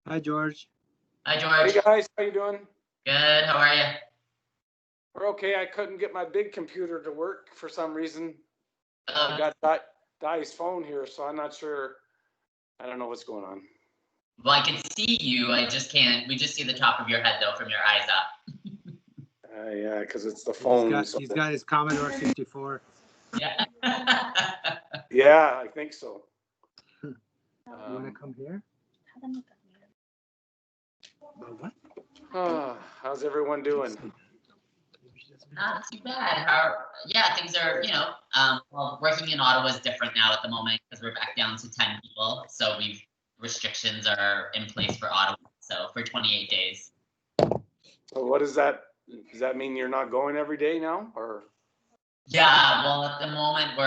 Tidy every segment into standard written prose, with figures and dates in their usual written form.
Hi, George. Hi, George. Hey guys, how you doing? Good. How are you? We're okay. I couldn't get my big computer to work for some reason. I Uh, got Di's phone here, so I'm not sure. I don't know what's going on. well, I can see you. I just can't. We just see the top of your head, though, from your eyes up. Yeah, because it's the phone. He's got his Commodore 64. Yeah. Yeah, I think so. You want to come here? What? How's everyone doing? Not too bad. Yeah, things are, well, working in Ottawa is different now at the moment because we're back down to 10 people. So restrictions are in place for Ottawa. So for 28 days. So what is that? Does that mean you're not going every day now, or? Yeah, well, at the moment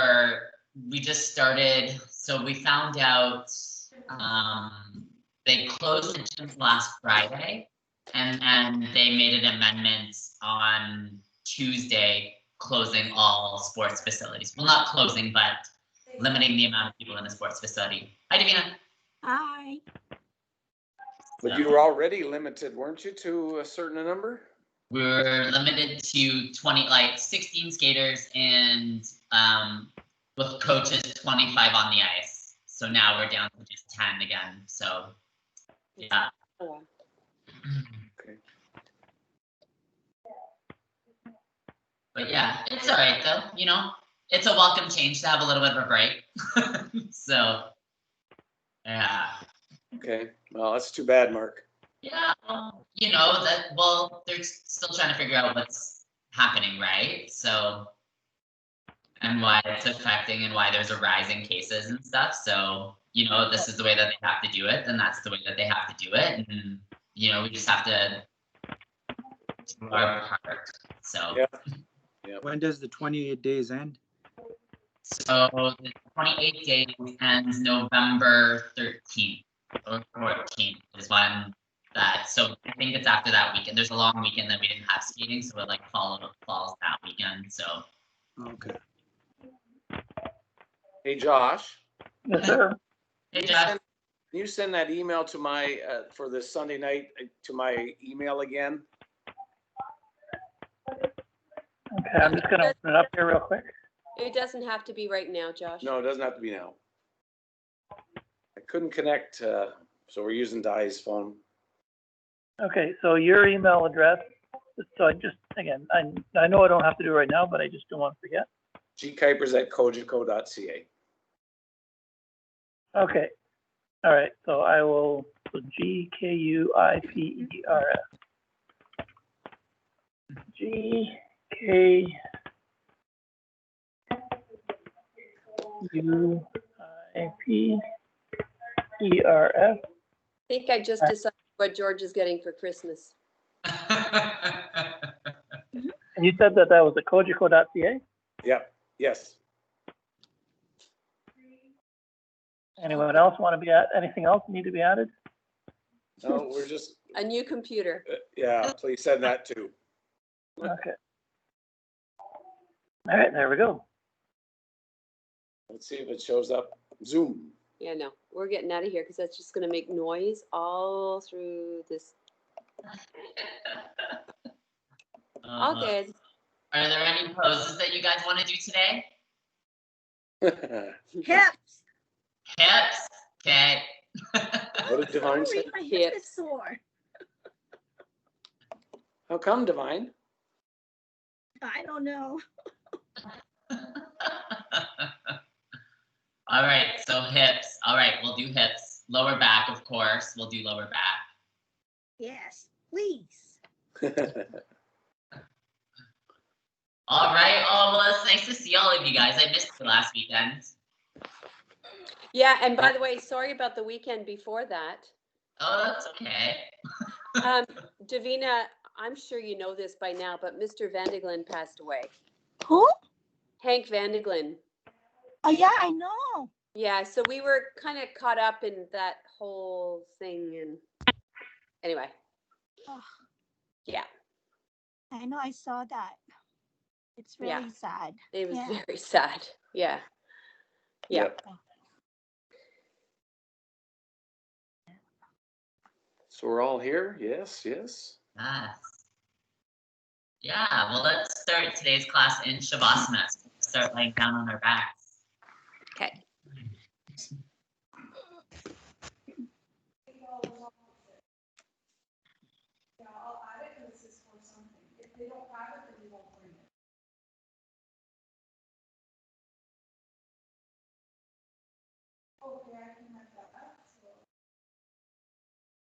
we just started, so we found out they closed the gyms last Friday, and then they made an amendment on Tuesday, closing all sports facilities. Well, not closing, but limiting the amount of people in the sports facility. Hi, Davina. Hi. But you were already limited, weren't you, to a certain number? We're limited to 16 skaters and with coaches 25 on the ice. So now we're down to just 10 again. So yeah. Okay. But yeah, it's all right though. It's a welcome change to have a little bit of a break. So yeah. Okay. Well, that's too bad, Mark. Yeah, they're still trying to figure out what's happening, right? So, and why it's affecting and why there's a rise in cases and stuff. So, this is the way that they have to do it, then that's the way that they have to do it. And, we just have to do our part. So, Yeah. When does the 28 days end? So the 28 days ends November 13th or 14th is when that. So I think it's after that weekend. There's a long weekend that we didn't have skating, so it falls that weekend. So. Okay. Hey, Josh. Yes, sir. Hey, Josh. Can you send that email to my for this Sunday night to my email again? Okay, I'm just gonna open it up here real quick. It doesn't have to be right now, Josh. No, it doesn't have to be now. I couldn't connect, so we're using Di's phone. Okay, so your email address. So I know I don't have to do it right now, but I just don't want to forget. gkuipers@cogeco.ca. Okay. All right. So I will. So GKUIPERS. GKUIPERS. I think I just decided what George is getting for Christmas. And you said that was at cogeco.ca? Yep. Yes. Anyone else want to be at? Anything else need to be added? No, we're just. A new computer. Yeah, please send that too. Okay. All right, there we go. Let's see if it shows up. Zoom. Yeah, no, we're getting out of here because that's just going to make noise all through this. All good. Are there any poses that you guys want to do today? Hips. Hips. Okay. What did Divine say? My hip is sore. How come, Divine? I don't know. All right, so hips. All right, we'll do hips. Lower back, of course. We'll do lower back. Yes, please. All right. Oh, well, it's nice to see all of you guys. I missed you last weekend. Yeah, and by the way, sorry about the weekend before that. Oh, that's okay. Davina, I'm sure you know this by now, but Mr. Vandeglin passed away. Who? Hank Vandeglin. Oh, yeah, I know. Yeah, so we were kind of caught up in that whole thing, and anyway. Oh, Yeah. I know, I saw that. It's really sad. It was very sad. Yeah. Yeah. Yep. So we're all here? Yes, yes. Yes. Yeah, well, let's start today's class in Shavasana. So start laying down on our backs. Okay.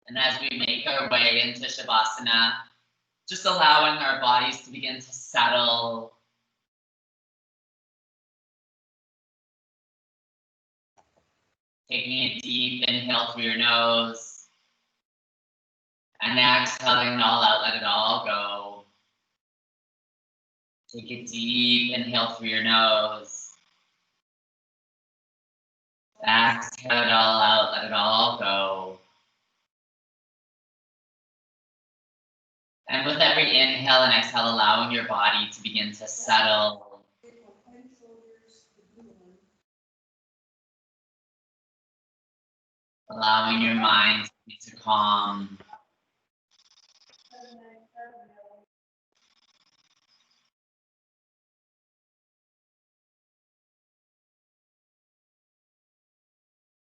And as we make our way into Shavasana, just allowing our bodies to begin to settle. Taking a deep inhale through your nose. And exhaling it all out, let it all go. Take a deep inhale through your nose. Exhale it all out, let it all go. And with every inhale and exhale, allowing your body to begin to settle. Allowing your mind to calm.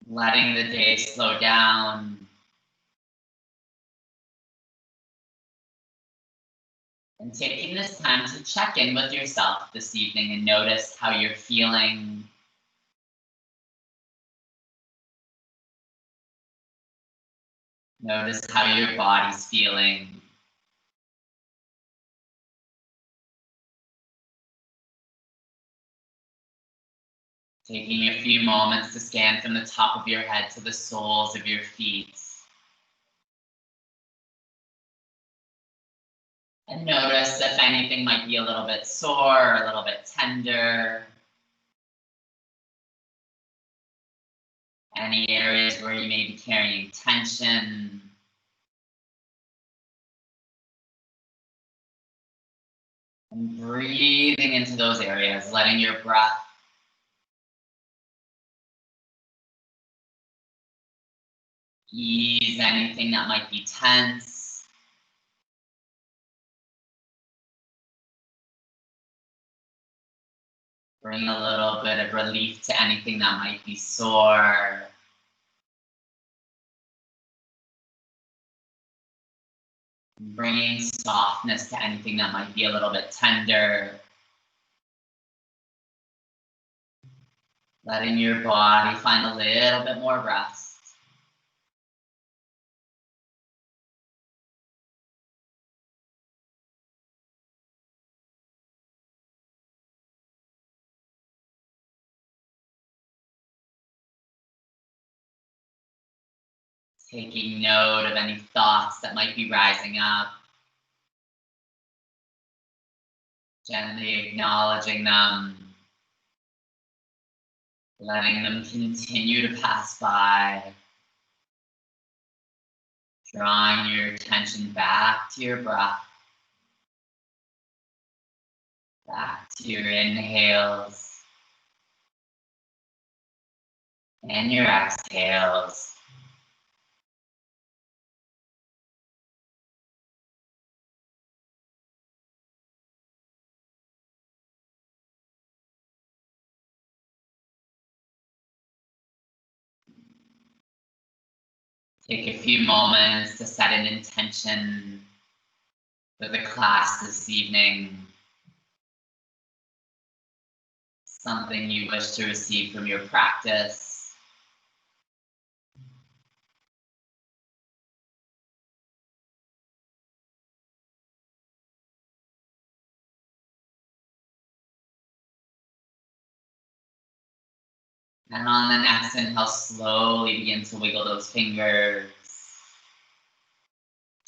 Letting the day slow down. And taking this time to check in with yourself this evening and notice how you're feeling. Notice how your body's feeling. Taking a few moments to scan from the top of your head to the soles of your feet. And notice if anything might be a little bit sore, or a little bit tender. Any areas where you may be carrying tension. And breathing into those areas, letting your breath ease anything that might be tense. Bring a little bit of relief to anything that might be sore. Bringing softness to anything that might be a little bit tender. Letting your body find a little bit more rest. Taking note of any thoughts that might be rising up. Gently acknowledging them. Letting them continue to pass by. Drawing your attention back to your breath. Back to your inhales. And your exhales. Take a few moments to set an intention for the class this evening. Something you wish to receive from your practice. And on the next inhale, slowly begin to wiggle those fingers.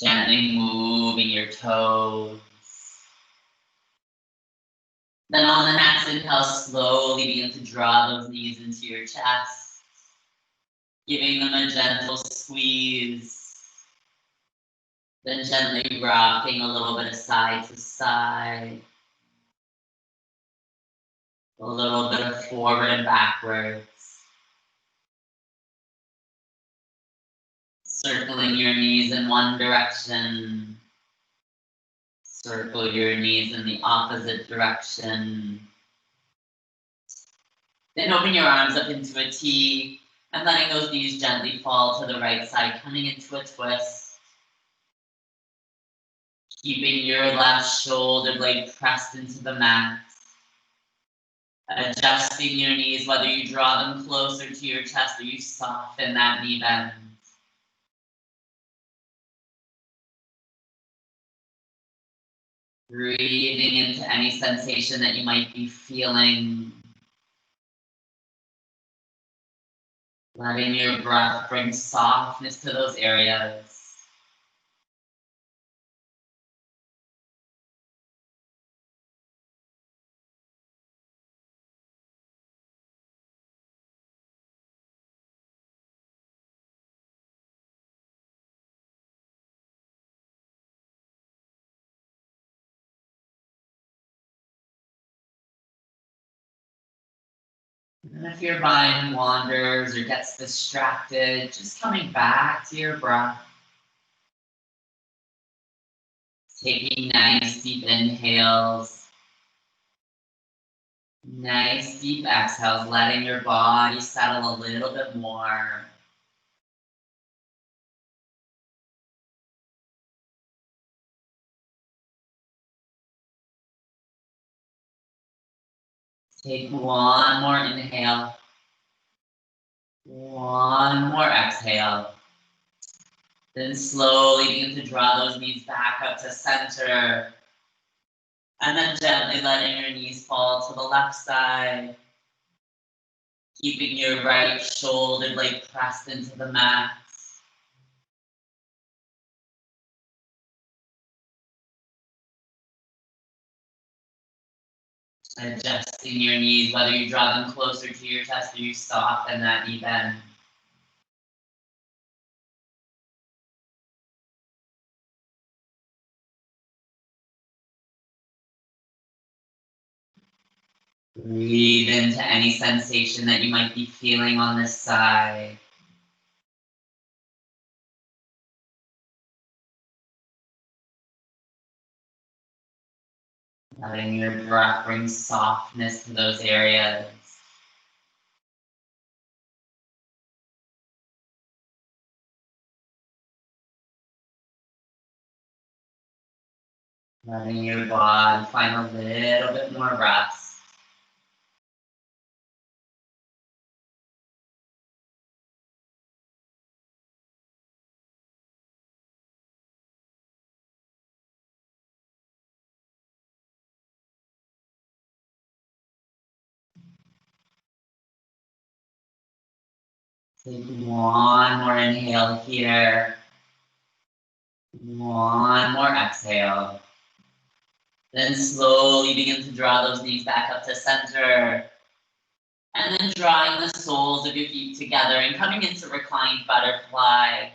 Gently moving your toes. Then on the next inhale, slowly begin to draw those knees into your chest. Giving them a gentle squeeze. Then gently rocking a little bit of side to side. A little bit of forward and backwards. Circling your knees in one direction. Circle your knees in the opposite direction. Then open your arms up into a T and letting those knees gently fall to the right side, coming into a twist. Keeping your left shoulder blade pressed into the mat. Adjusting your knees, whether you draw them closer to your chest or you soften that knee bend. Breathing into any sensation that you might be feeling. Letting your breath bring softness to those areas. And if your mind wanders or gets distracted, just coming back to your breath. Taking nice deep inhales. Nice deep exhales, letting your body settle a little bit more. Take one more inhale. One more exhale. Then slowly begin to draw those knees back up to center. And then gently letting your knees fall to the left side. Keeping your right shoulder blade pressed into the mat. Adjusting your knees, whether you draw them closer to your chest or you soften that knee bend. Breathe into any sensation that you might be feeling on this side. Letting your breath bring softness to those areas. Letting your body find a little bit more rest. Take one more inhale here. One more exhale. Then slowly begin to draw those knees back up to center. And then drawing the soles of your feet together and coming into reclined butterfly.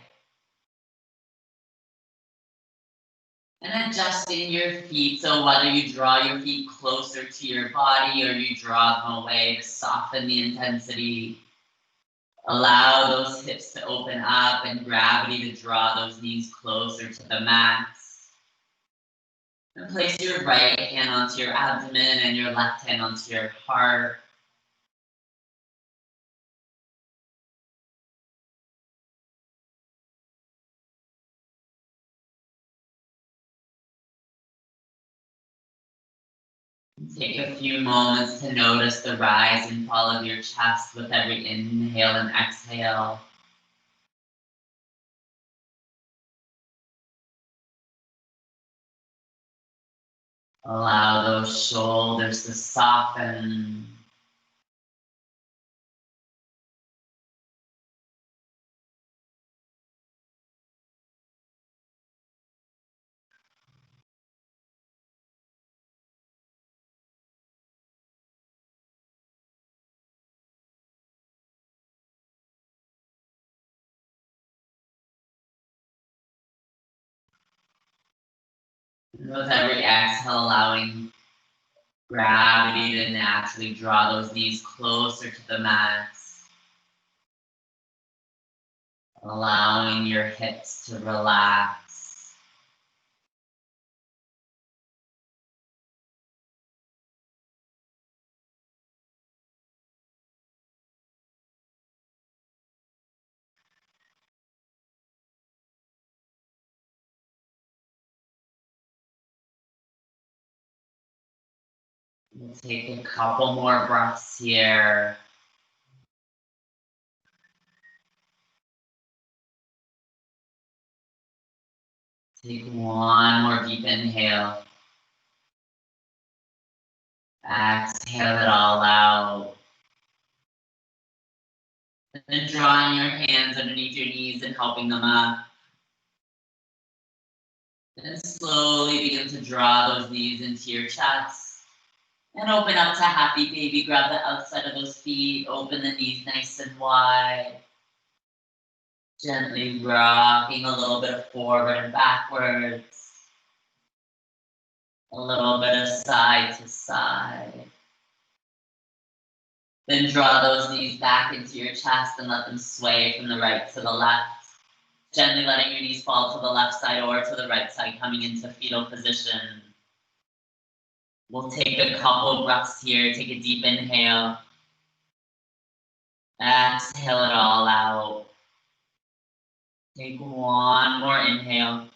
And adjusting your feet, so whether you draw your feet closer to your body or you draw them away to soften the intensity. Allow those hips to open up and gravity to draw those knees closer to the mat. And place your right hand onto your abdomen and your left hand onto your heart. Take a few moments to notice the rise and fall of your chest with every inhale and exhale. Allow those shoulders to soften. And with every exhale, allowing gravity to naturally draw those knees closer to the mat. allowing your hips to relax. We'll take a couple more breaths here. Take one more deep inhale. Exhale it all out. And then drawing your hands underneath your knees and helping them up. And slowly begin to draw those knees into your chest. And open up to happy baby. Grab the outside of those feet. Open the knees nice and wide. Gently rocking a little bit of forward and backwards. A little bit of side to side. Then draw those knees back into your chest and let them sway from the right to the left. Gently letting your knees fall to the left side or to the right side, coming into fetal position. We'll take a couple breaths here. Take a deep inhale. Exhale it all out. Take one more inhale.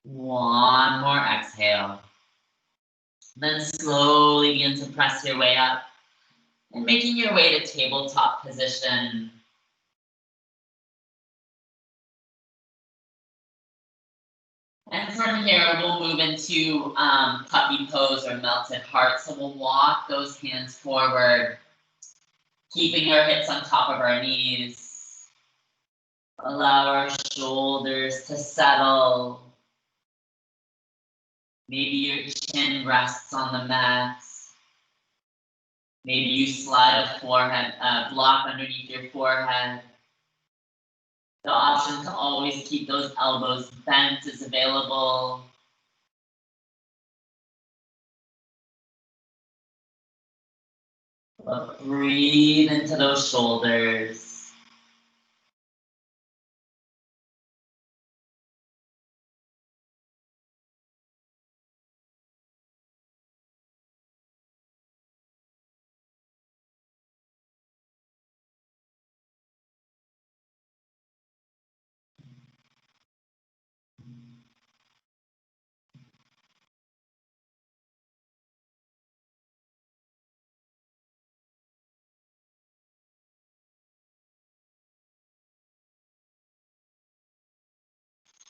One more exhale. Then slowly begin to press your way up and making your way to tabletop position. And from here, we'll move into puppy pose or melted heart. So we'll walk those hands forward, keeping our hips on top of our knees. Allow our shoulders to settle. Maybe your chin rests on the mat. Maybe you slide a forehead block underneath your forehead. The option to always keep those elbows bent is available. But breathe into those shoulders.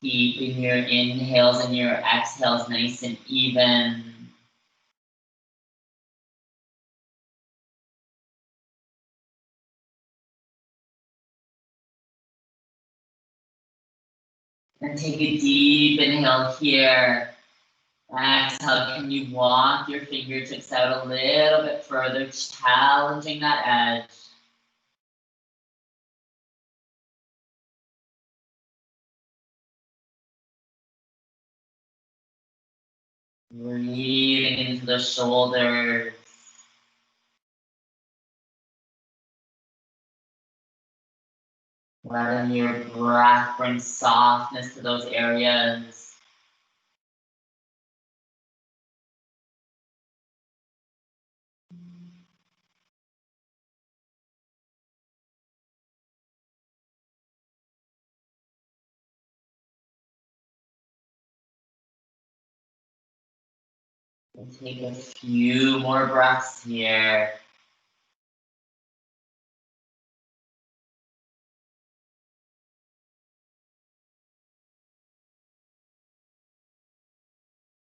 Keeping your inhales and your exhales nice and even. And take a deep inhale here. Exhale, can you walk your fingertips out a little bit further, challenging that edge. Breathing into the shoulders. Letting your breath bring softness to those areas. We'll take a few more breaths here.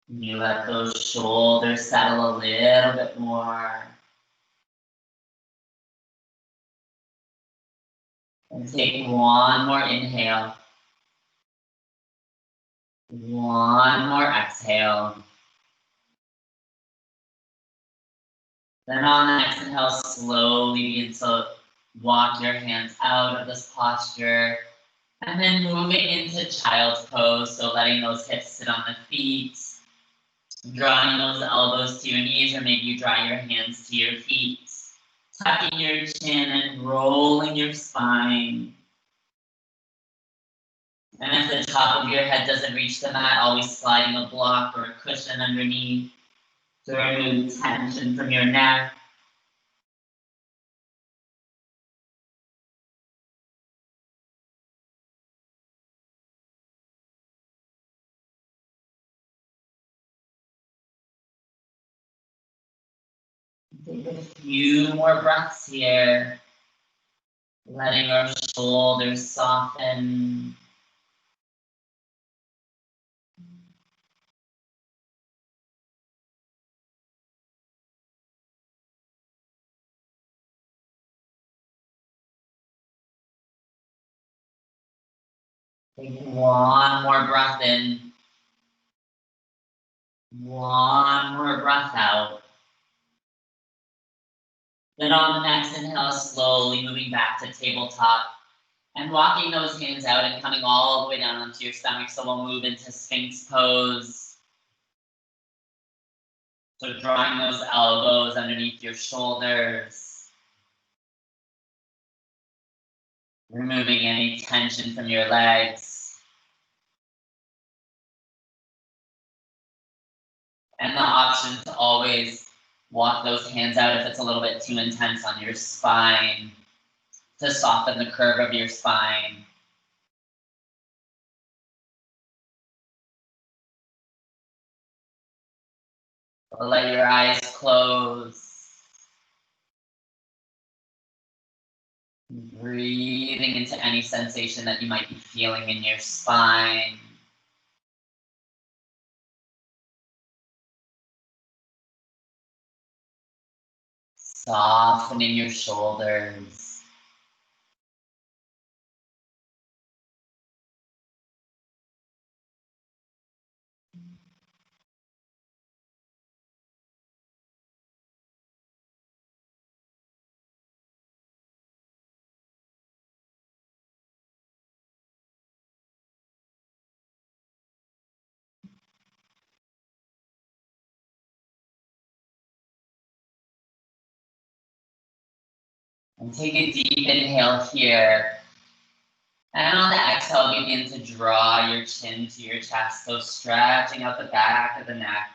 You let those shoulders settle a little bit more. And take one more inhale. One more exhale. Then on the next inhale, slowly begin to walk your hands out of this posture. And then moving into child's pose, so letting those hips sit on the feet. Drawing those elbows to your knees, or maybe you draw your hands to your feet. tucking your chin and rolling your spine. And if the top of your head doesn't reach the mat, always sliding a block or a cushion underneath to remove tension from your neck. Take a few more breaths here, letting your shoulders soften. Take one more breath in. One more breath out. Then on the next inhale, slowly moving back to tabletop and walking those hands out and coming all the way down onto your stomach. So we'll move into Sphinx pose. So drawing those elbows underneath your shoulders. Removing any tension from your legs. And the option to always walk those hands out if it's a little bit too intense on your spine to soften the curve of your spine. Let your eyes close. Breathing into any sensation that you might be feeling in your spine. Softening your shoulders. And take a deep inhale here. And on the exhale, begin to draw your chin to your chest, so stretching out the back of the neck.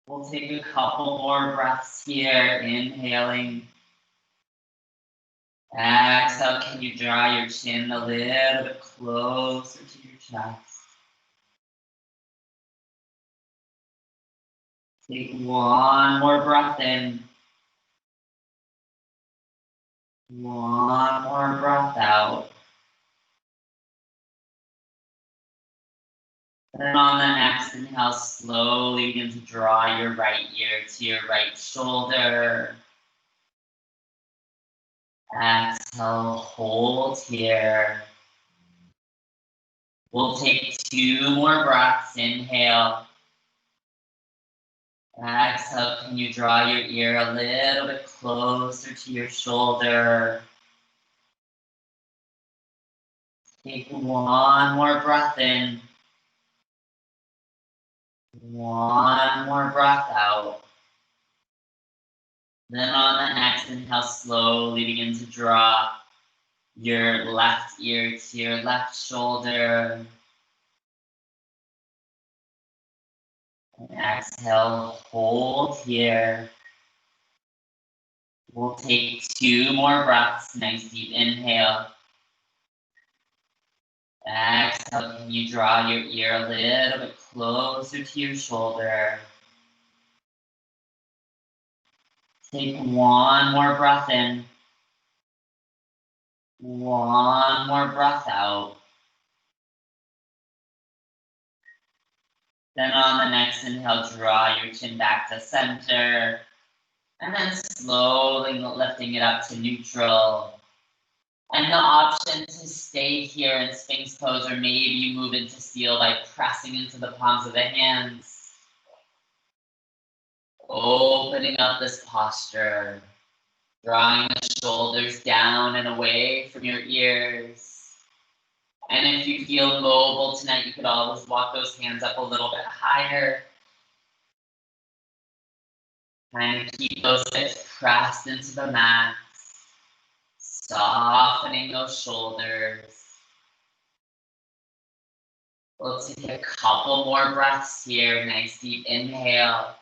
We'll take a couple more breaths here, inhaling. Exhale, can you draw your chin a little bit closer to your chest? Take one more breath in. One more breath out. Then on the next inhale, slowly begin to draw your right ear to your right shoulder. Exhale, hold here. We'll take 2 more breaths. Inhale. Exhale, can you draw your ear a little bit closer to your shoulder? Take one more breath in. One more breath out. Then on the next inhale, slowly begin to draw your left ear to your left shoulder. And exhale, hold here. We'll take 2 more breaths. Nice deep inhale. Exhale, can you draw your ear a little bit closer to your shoulder? Take one more breath in. One more breath out. Then on the next inhale, draw your chin back to center. And then slowly lifting it up to neutral. And the option to stay here in Sphinx pose, or maybe you move into seal by pressing into the palms of the hands. Opening up this posture. Drawing the shoulders down and away from your ears. And if you feel mobile tonight, you could always walk those hands up a little bit higher. Kind of keep those hips pressed into the mat. Softening those shoulders. We'll take a couple more breaths here. Nice deep inhale.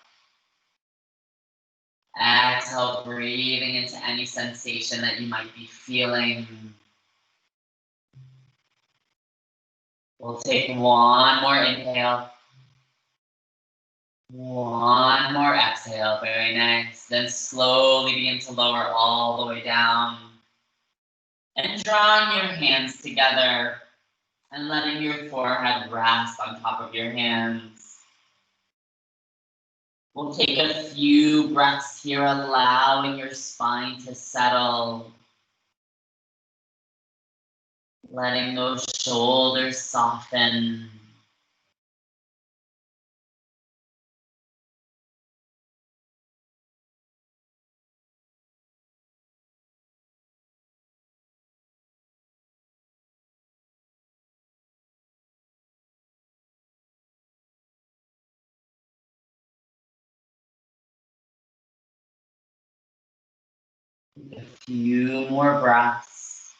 Exhale, breathing into any sensation that you might be feeling. We'll take one more inhale. One more exhale, very nice. Then slowly begin to lower all the way down. And drawing your hands together and letting your forehead rest on top of your hands. We'll take a few breaths here, allowing your spine to settle. Letting those shoulders soften. A few more breaths.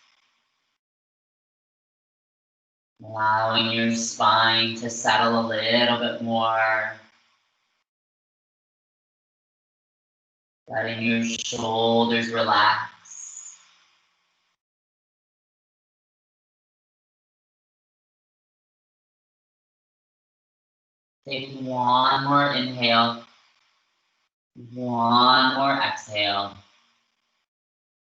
Allowing your spine to settle a little bit more. Letting your shoulders relax. Take one more inhale. One more exhale.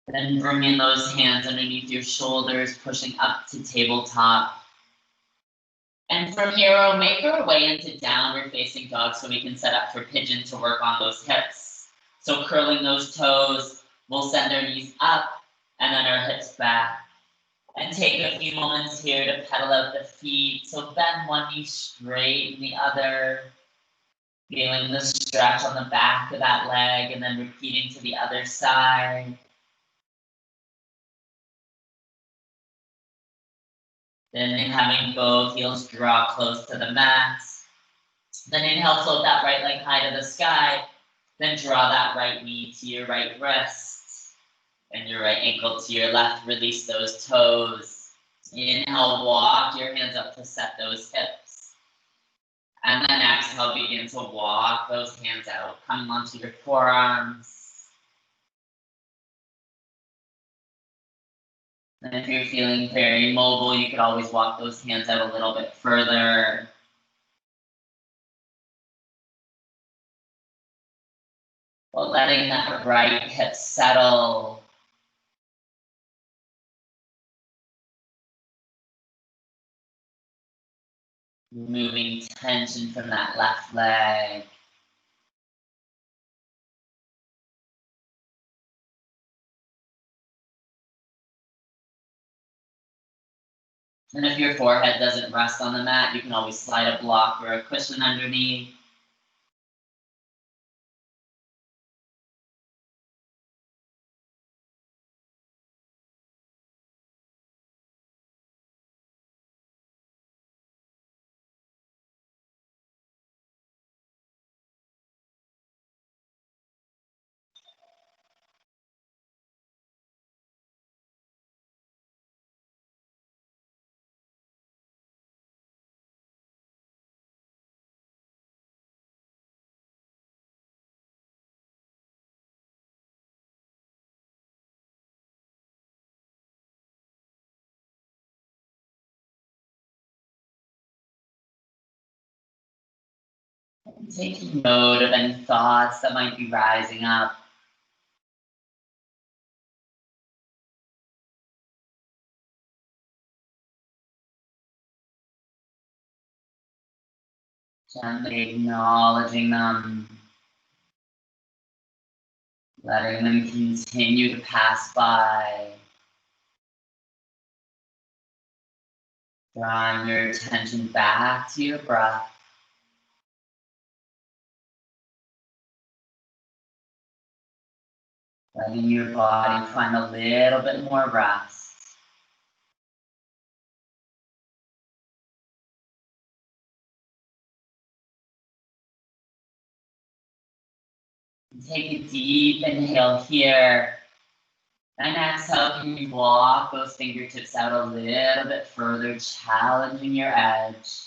Then bring in those hands underneath your shoulders, pushing up to tabletop. And from here, we'll make our way into downward facing dog so we can set up for pigeon to work on those hips. So curling those toes, we'll send our knees up and then our hips back. And take a few moments here to pedal out the feet. So bend one knee, straighten the other. Feeling the stretch on the back of that leg and then repeating to the other side. Then having both heels draw close to the mat. Then inhale, float that right leg high to the sky. Then draw that right knee to your right wrist. And your right ankle to your left. Release those toes. Inhale, walk your hands up to set those hips. And then exhale, begin to walk those hands out, coming onto your forearms. And if you're feeling very mobile, you could always walk those hands out a little bit further. While letting that right hip settle. Removing tension from that left leg. And if your forehead doesn't rest on the mat, you can always slide a block or a cushion underneath. Taking note of any thoughts that might be rising up. Gently acknowledging them. Letting them continue to pass by. Drawing your attention back to your breath. Letting your body find a little bit more rest. Take a deep inhale here. And exhale, can you walk those fingertips out a little bit further, challenging your edge.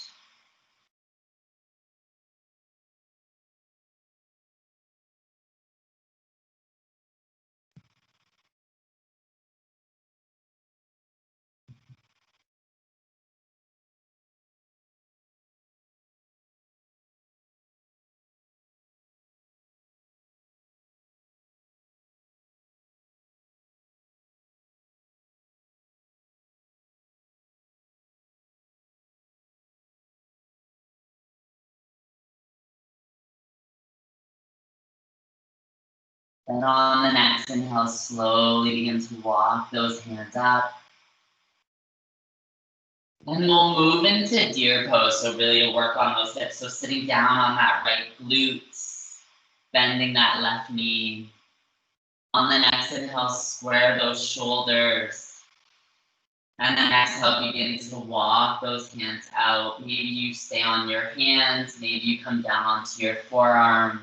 Then on the next inhale, slowly begin to walk those hands up. And we'll move into deer pose, so really work on those hips. So sitting down on that right glutes, bending that left knee. On the next inhale, square those shoulders. And then exhale, begin to walk those hands out. Maybe you stay on your hands, maybe you come down onto your forearms.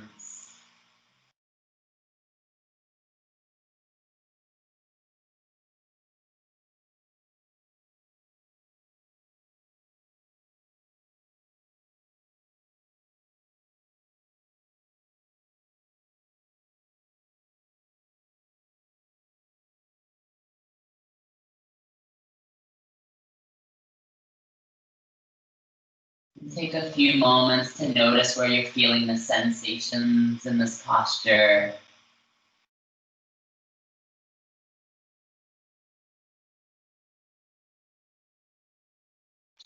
Take a few moments to notice where you're feeling the sensations in this posture.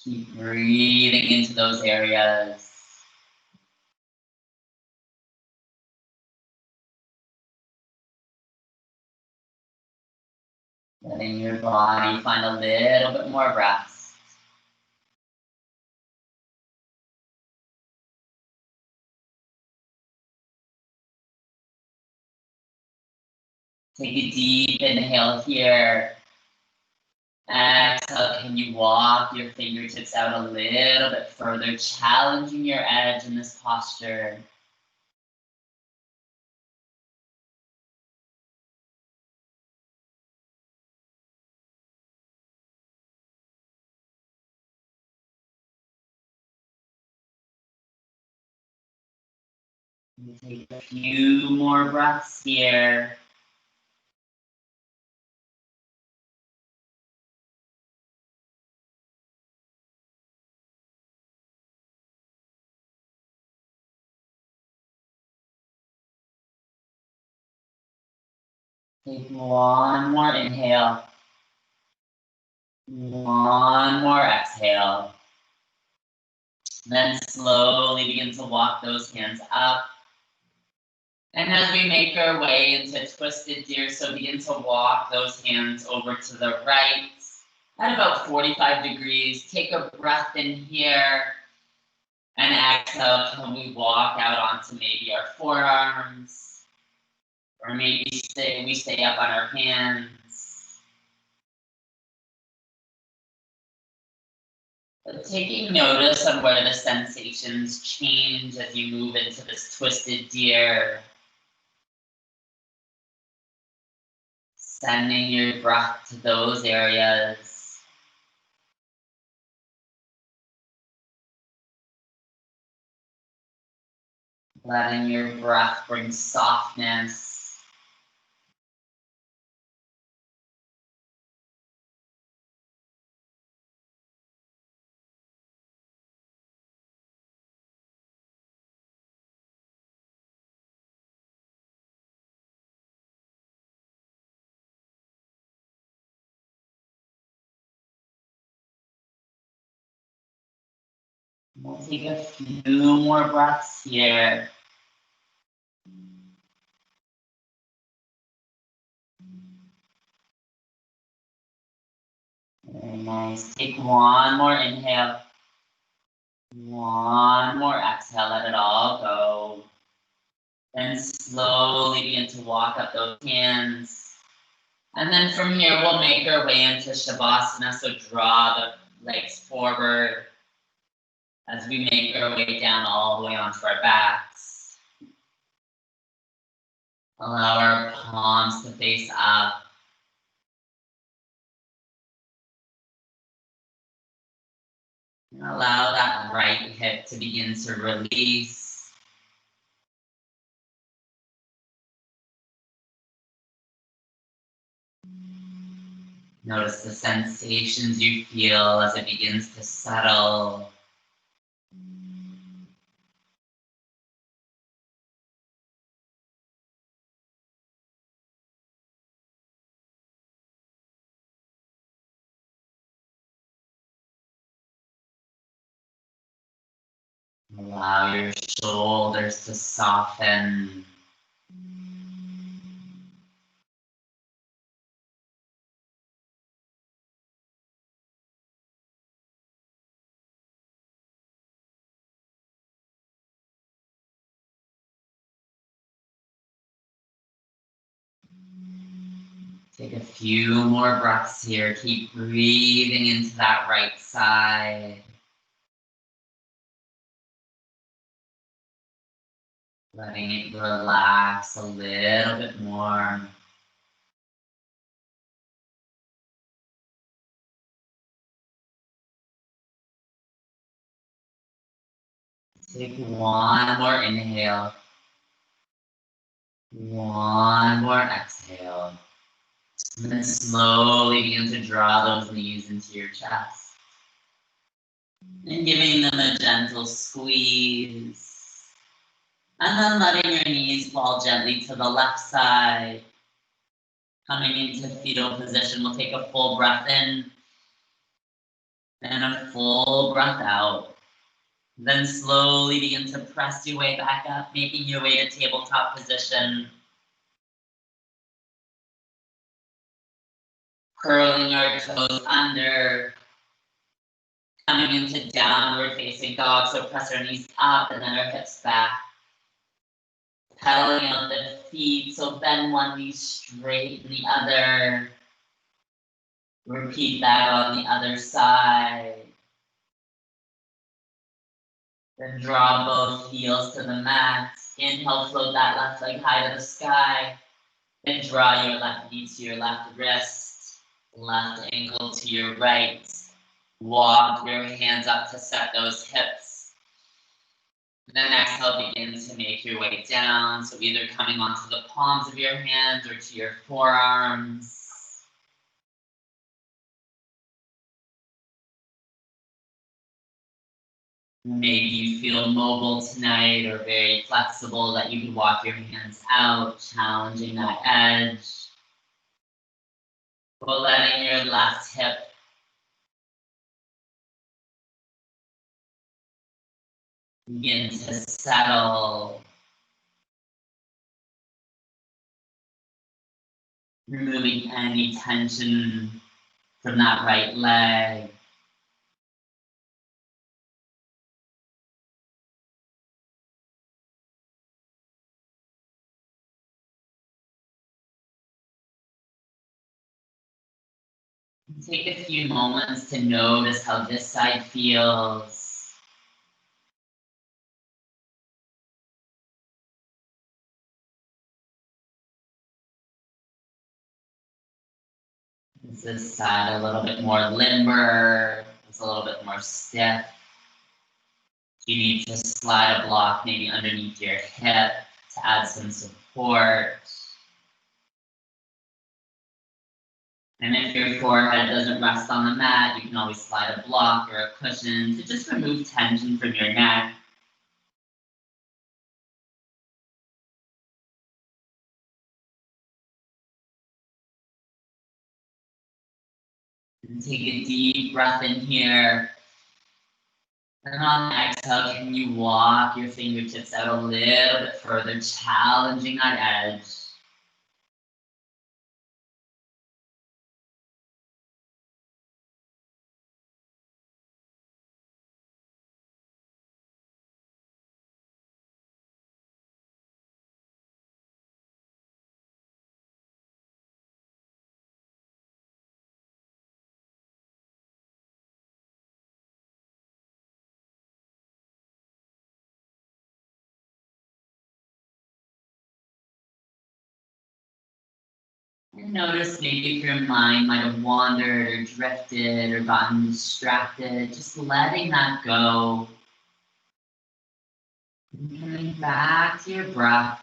Keep breathing into those areas. Letting your body find a little bit more rest. Take a deep inhale here. Exhale, can you walk your fingertips out a little bit further, challenging your edge in this posture. Take a few more breaths here. Take one more inhale. One more exhale. Then slowly begin to walk those hands up. And as we make our way into twisted deer, so begin to walk those hands over to the right at about 45 degrees. Take a breath in here. And exhale, can we walk out onto maybe our forearms? Or maybe we stay up on our hands. But taking notice of where the sensations change as you move into this twisted deer. Sending your breath to those areas. Letting your breath bring softness. We'll take a few more breaths here. Very nice. Take one more inhale. One more exhale, let it all go. Then slowly begin to walk up those hands. And then from here, we'll make our way into Shavasana. So draw the legs forward as we make our way down all the way onto our backs. Allow our palms to face up. And allow that right hip to begin to release. Notice the sensations you feel as it begins to settle. Allow your shoulders to soften. Take a few more breaths here. Keep breathing into that right side. Letting it relax a little bit more. Take one more inhale. One more exhale. And then slowly begin to draw those knees into your chest. And giving them a gentle squeeze. And then letting your knees fall gently to the left side. Coming into fetal position, we'll take a full breath in. And a full breath out. Then slowly begin to press your way back up, making your way to tabletop position. Curling our toes under. Coming into downward facing dog, so press our knees up and then our hips back. Pedaling on the feet, so bend one knee straight and the other. Repeat that on the other side. Then draw both heels to the mat. Inhale, float that left leg high to the sky. Then draw your left knee to your left wrist. Left ankle to your right. Walk your hands up to set those hips. Then exhale, begin to make your way down. So either coming onto the palms of your hands or to your forearms. Maybe you feel mobile tonight or very flexible that you can walk your hands out, challenging that edge. But letting your left hip begin to settle. Removing any tension from that right leg. Take a few moments to notice how this side feels. Is this side a little bit more limber? It's a little bit more stiff. You need to slide a block maybe underneath your hip to add some support. And if your forehead doesn't rest on the mat, you can always slide a block or a cushion to just remove tension from your neck. And take a deep breath in here. And on the exhale, can you walk your fingertips out a little bit further, challenging that edge. And notice maybe if your mind might have wandered or drifted or gotten distracted, just letting that go. And coming back to your breath.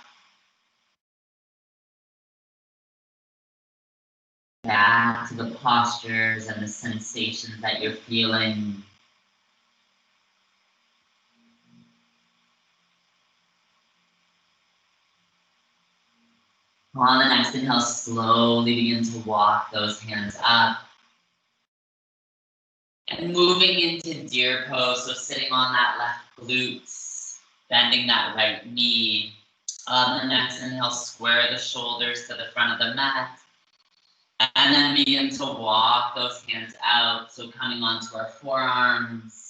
Back to the postures and the sensations that you're feeling. On the next inhale, slowly begin to walk those hands up. And moving into deer pose, so sitting on that left glute, bending that right knee. On the next inhale, square the shoulders to the front of the mat. And then begin to walk those hands out, so coming onto our forearms.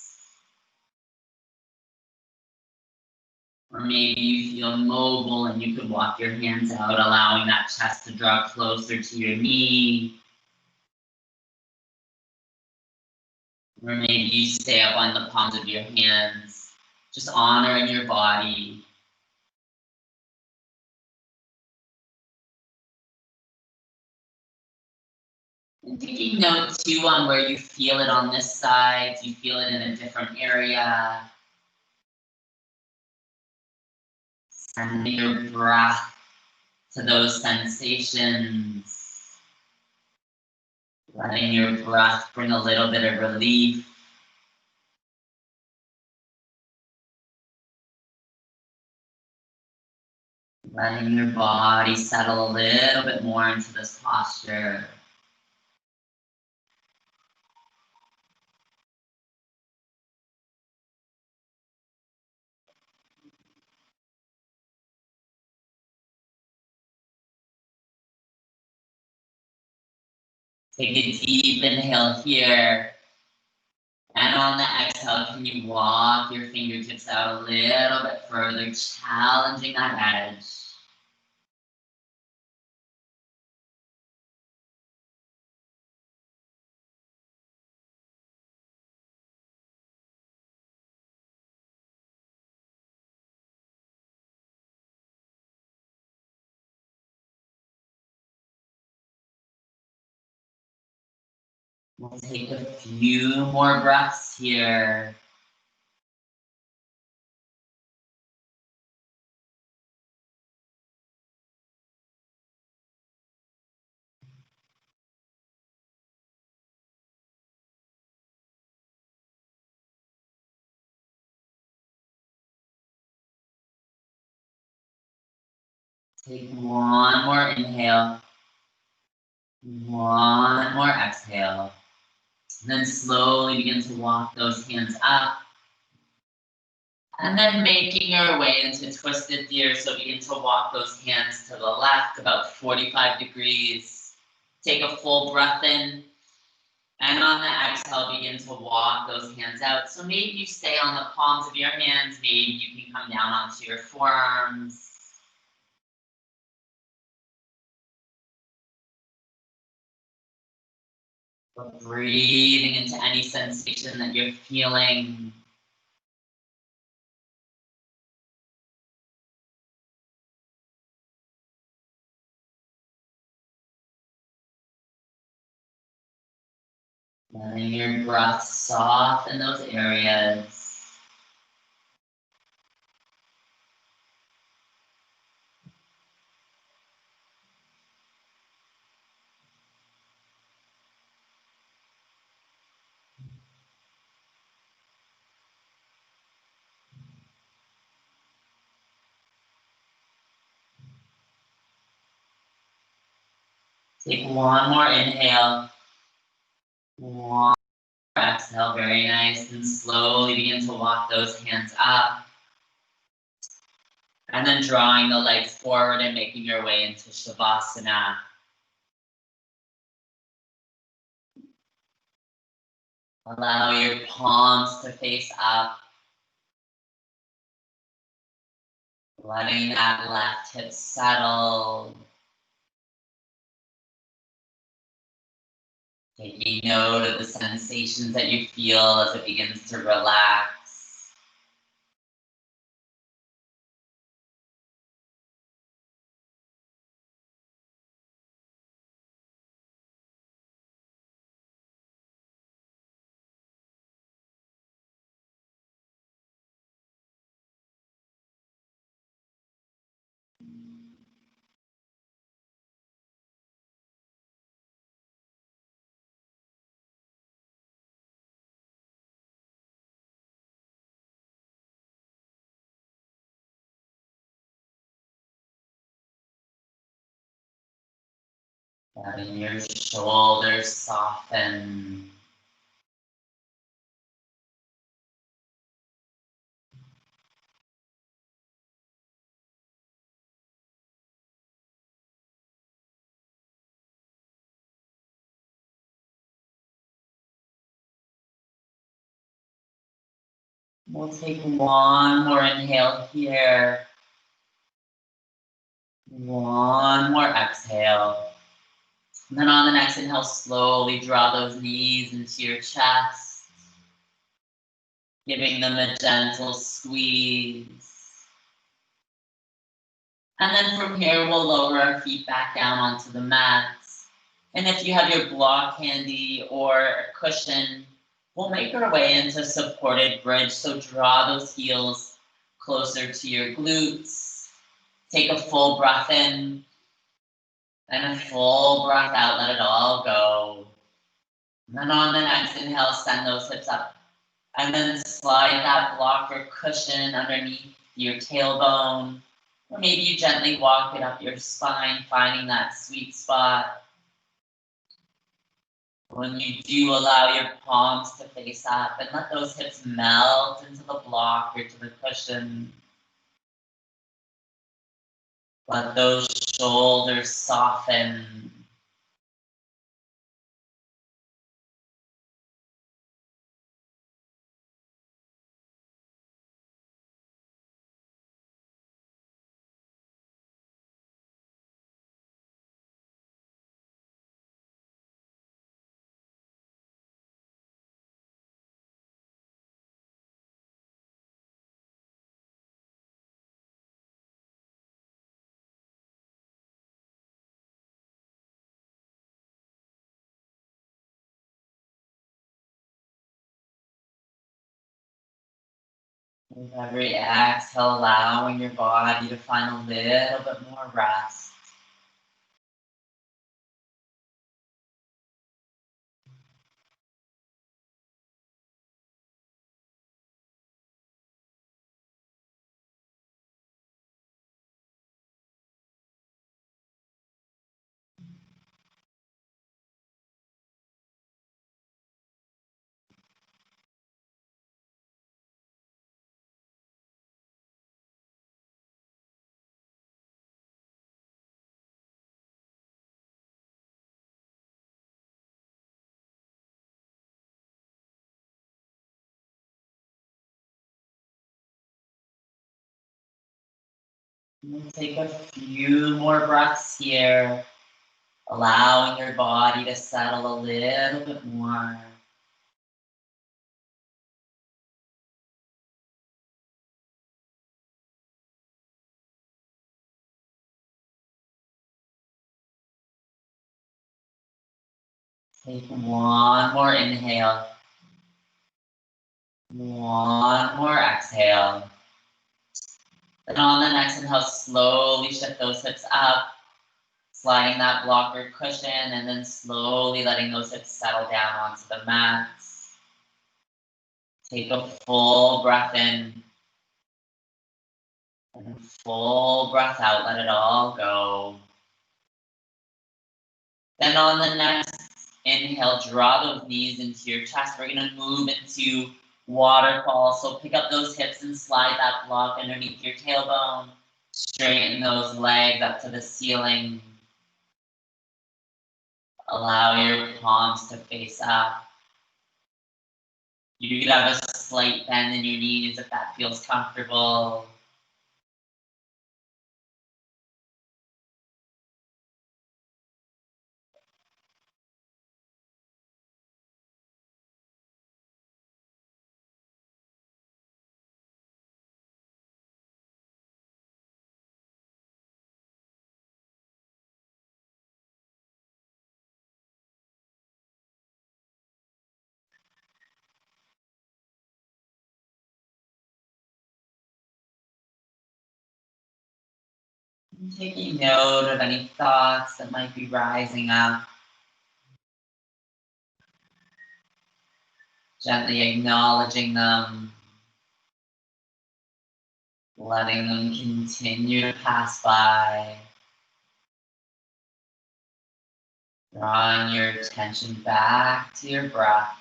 Or maybe you feel mobile and you could walk your hands out, allowing that chest to draw closer to your knee. Or maybe you stay up on the palms of your hands, just honoring your body. And taking note too on where you feel it on this side. Do you feel it in a different area? Sending your breath to those sensations. Letting your breath bring a little bit of relief. Letting your body settle a little bit more into this posture. Take a deep inhale here. And on the exhale, can you walk your fingertips out a little bit further, challenging that edge. We'll take a few more breaths here. Take one more inhale. One more exhale. And then slowly begin to walk those hands up. And then making your way into twisted deer. So begin to walk those hands to the left about 45 degrees. Take a full breath in. And on the exhale, begin to walk those hands out. So maybe you stay on the palms of your hands. Maybe you can come down onto your forearms. But breathing into any sensation that you're feeling. Letting your breath soften those areas. Take one more inhale. One more exhale, very nice. And slowly begin to walk those hands up. And then drawing the legs forward and making your way into Shavasana. Allow your palms to face up. Letting that left hip settle. Taking note of the sensations that you feel as it begins to relax. Letting your shoulders soften. We'll take one more inhale here. One more exhale. And then on the next inhale, slowly draw those knees into your chest, giving them a gentle squeeze. And then from here, we'll lower our feet back down onto the mats. And if you have your block handy or a cushion, we'll make our way into supported bridge. So draw those heels closer to your glutes. Take a full breath in and a full breath out. Let it all go. And then on the next inhale, send those hips up. And then slide that block or cushion underneath your tailbone. Or maybe you gently walk it up your spine, finding that sweet spot. When you do, allow your palms to face up and let those hips melt into the block or to the cushion. Let those shoulders soften. With every exhale, allowing your body to find a little bit more rest. And take a few more breaths here, allowing your body to settle a little bit more. Take one more inhale. One more exhale. Then on the next inhale, slowly shift those hips up, sliding that blocker cushion, and then slowly letting those hips settle down onto the mats. Take a full breath in. And full breath out, let it all go. Then on the next inhale, draw those knees into your chest. We're gonna move into waterfall. So pick up those hips and slide that block underneath your tailbone. Straighten those legs up to the ceiling. Allow your palms to face up. You could have a slight bend in your knees if that feels comfortable. Taking note of any thoughts that might be rising up. Gently acknowledging them. Letting them continue to pass by. Drawing your attention back to your breath.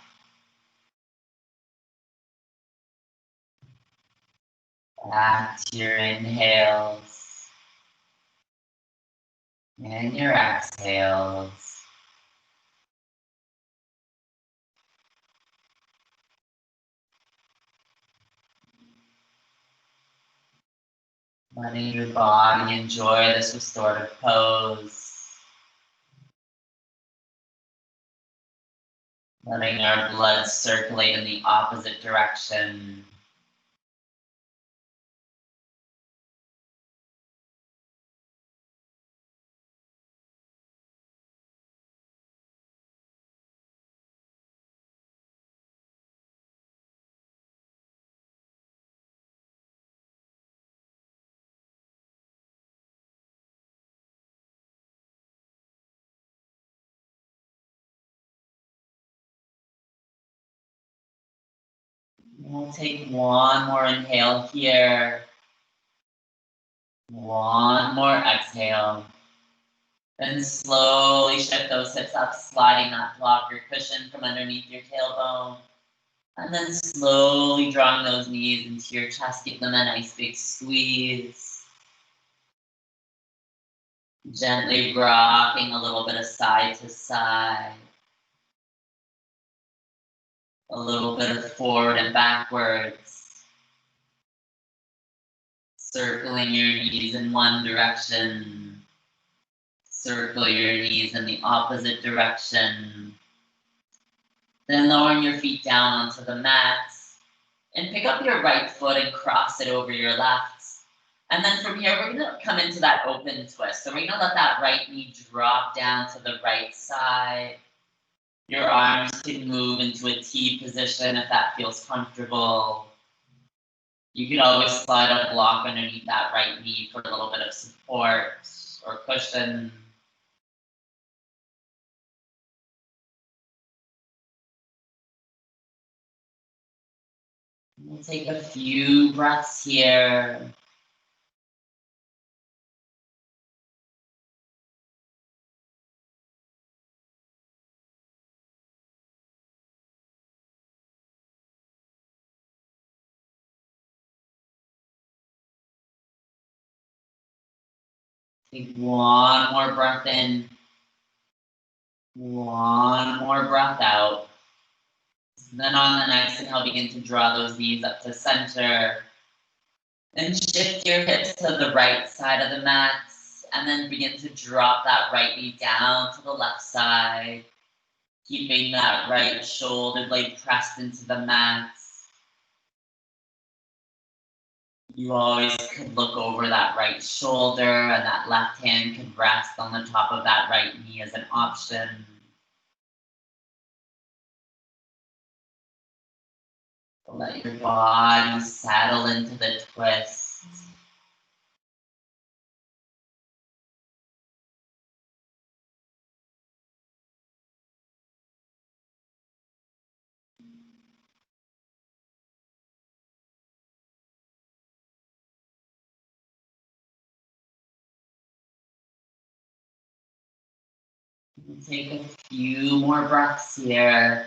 Back to your inhales and your exhales. Letting your body enjoy this restorative pose. Letting our blood circulate in the opposite direction. We'll take one more inhale here. One more exhale. Then slowly shift those hips up, sliding that block or cushion from underneath your tailbone. And then slowly drawing those knees into your chest, give them a nice big squeeze. Gently rocking a little bit of side to side. A little bit of forward and backwards. Circling your knees in one direction. Circle your knees in the opposite direction. Then lowering your feet down onto the mats. And pick up your right foot and cross it over your left. And then from here, we're gonna come into that open twist. So we're gonna let that right knee drop down to the right side. Your arms can move into a T position if that feels comfortable. You can always slide a block underneath that right knee for a little bit of support or cushion. We'll take a few breaths here. Take one more breath in. One more breath out. Then on the next inhale, begin to draw those knees up to center. And shift your hips to the right side of the mat. And then begin to drop that right knee down to the left side. Keeping that right shoulder blade pressed into the mat. You always could look over that right shoulder, and that left hand could rest on the top of that right knee as an option. Let your body settle into the twist. Take a few more breaths here.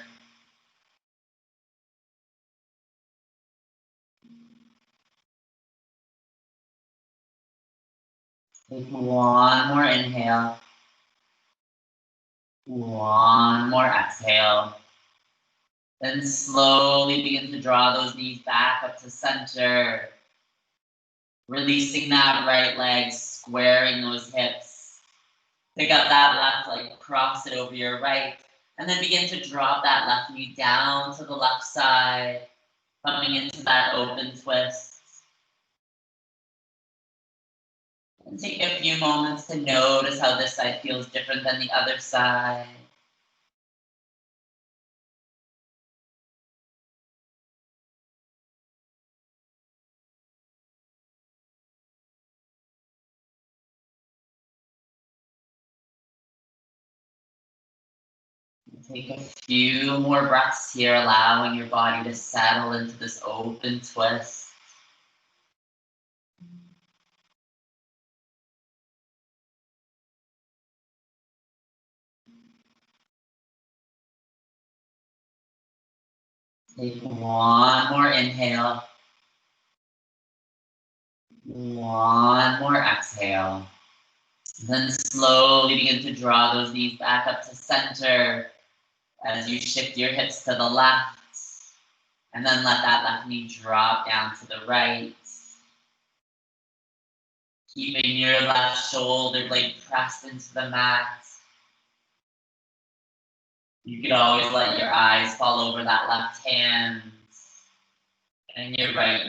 Take one more inhale. One more exhale. Then slowly begin to draw those knees back up to center. Releasing that right leg, squaring those hips. Pick up that left leg, cross it over your right. And then begin to drop that left knee down to the left side. Coming into that open twist. And take a few moments to notice how this side feels different than the other side. Take a few more breaths here, allowing your body to settle into this open twist. Take one more inhale. One more exhale. Then slowly begin to draw those knees back up to center as you shift your hips to the left. And then let that left knee drop down to the right. Keeping your left shoulder blade pressed into the mat. You could always let your eyes fall over that left hand. And your right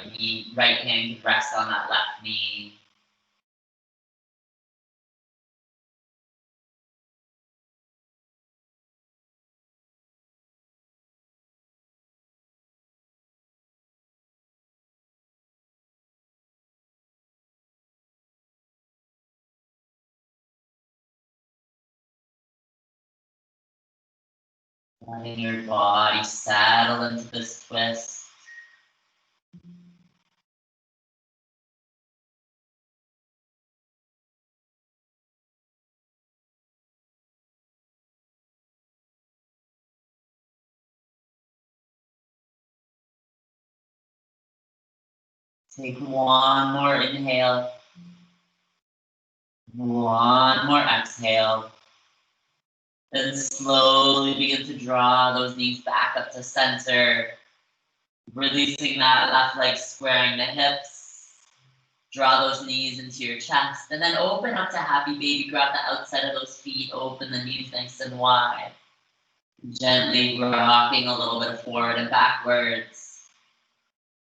hand can rest on that left knee. Letting your body settle into this twist. Take one more inhale. One more exhale. Then slowly begin to draw those knees back up to center. Releasing that left leg, squaring the hips. Draw those knees into your chest. And then open up to happy baby. Grab the outside of those feet. Open the knees nice and wide. Gently rocking a little bit forward and backwards.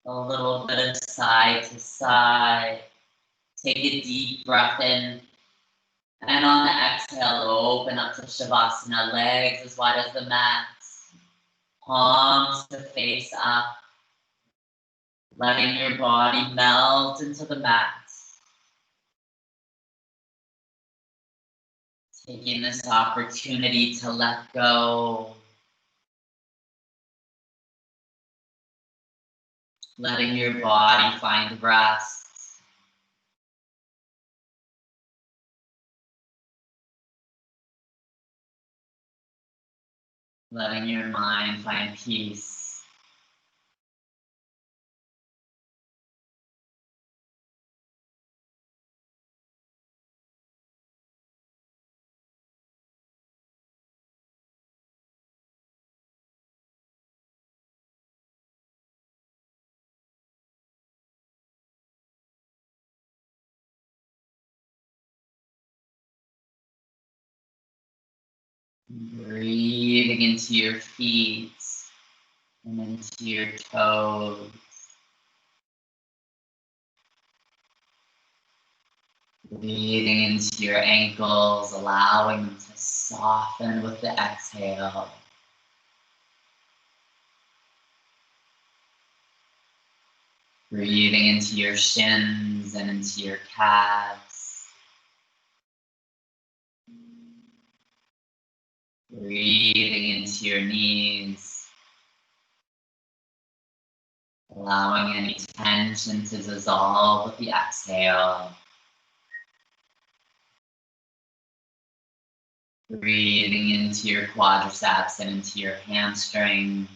A little bit of side to side. Take a deep breath in. And on the exhale, open up to Shavasana, legs as wide as the mat. Palms to face up. Letting your body melt into the mat. Taking this opportunity to let go. Letting your body find rest. Letting your mind find peace. Breathing into your feet and into your toes. Breathing into your ankles, allowing them to soften with the exhale. Breathing into your shins and into your calves. Breathing into your knees. Allowing any tension to dissolve with the exhale. Breathing into your quadriceps and into your hamstrings.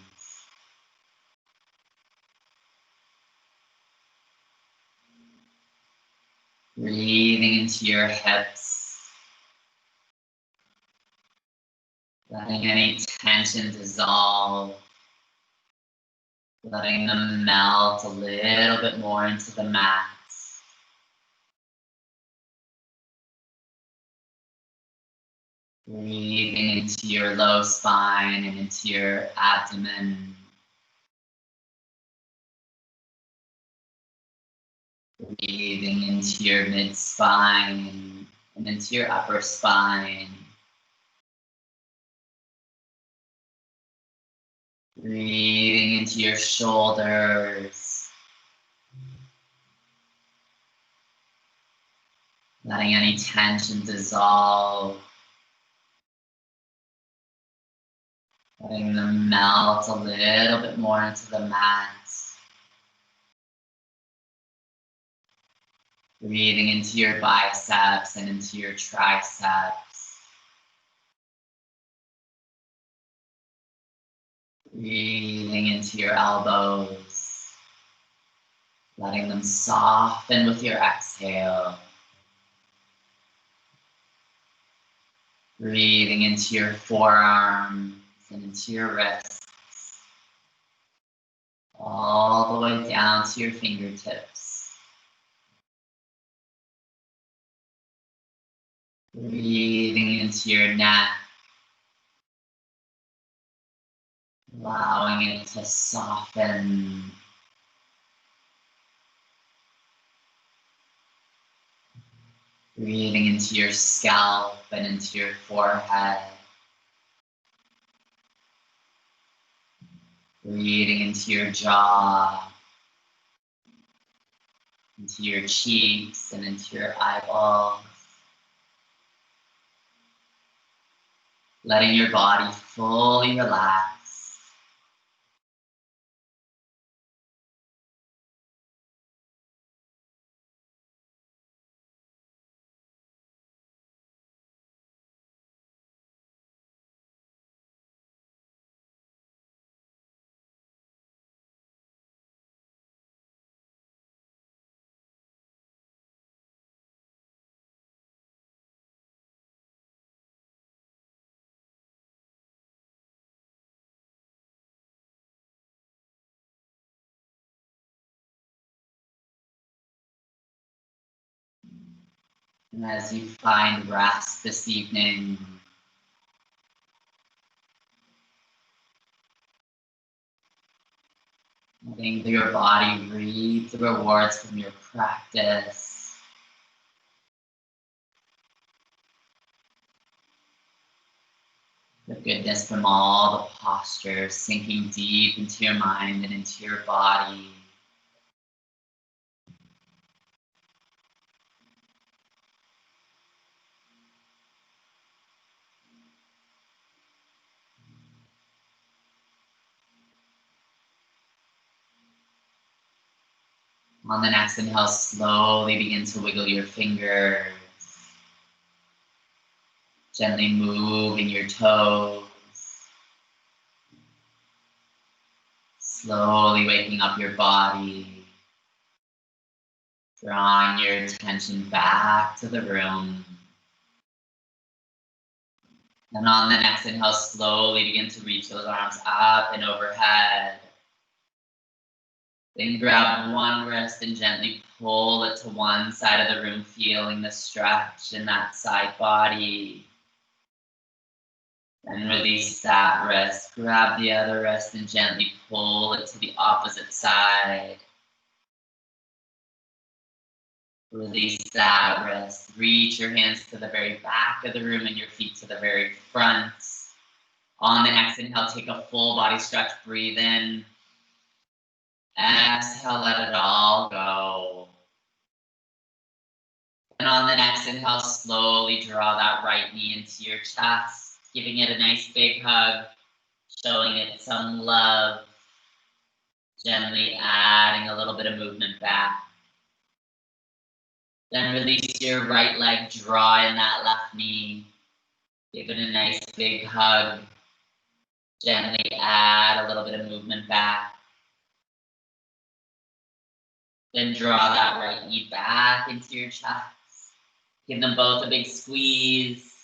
Breathing into your hips. Letting any tension dissolve. Letting them melt a little bit more into the mat. Breathing into your low spine and into your abdomen. Breathing into your mid-spine and into your upper spine. Breathing into your shoulders. Letting any tension dissolve. Letting them melt a little bit more into the mat. Breathing into your biceps and into your triceps. Breathing into your elbows, letting them soften with your exhale. Breathing into your forearms and into your wrists, all the way down to your fingertips. Breathing into your neck, allowing it to soften. Breathing into your scalp and into your forehead. Breathing into your jaw, into your cheeks and into your eyeballs. Letting your body fully relax. And as you find rest this evening, letting your body reap the rewards from your practice. The goodness from all the postures sinking deep into your mind and into your body. On the next inhale, slowly begin to wiggle your fingers. Gently moving your toes. Slowly waking up your body. Drawing your attention back to the room. And on the next inhale, slowly begin to reach those arms up and overhead. Then grab one wrist and gently pull it to one side of the room, feeling the stretch in that side body. And release that wrist. Grab the other wrist and gently pull it to the opposite side. Release that wrist. Reach your hands to the very back of the room and your feet to the very front. On the next inhale, take a full body stretch. Breathe in. Exhale, let it all go. And on the next inhale, slowly draw that right knee into your chest, giving it a nice big hug, showing it some love, gently adding a little bit of movement back. Then release your right leg, draw in that left knee, give it a nice big hug, gently add a little bit of movement back. Then draw that right knee back into your chest. Give them both a big squeeze.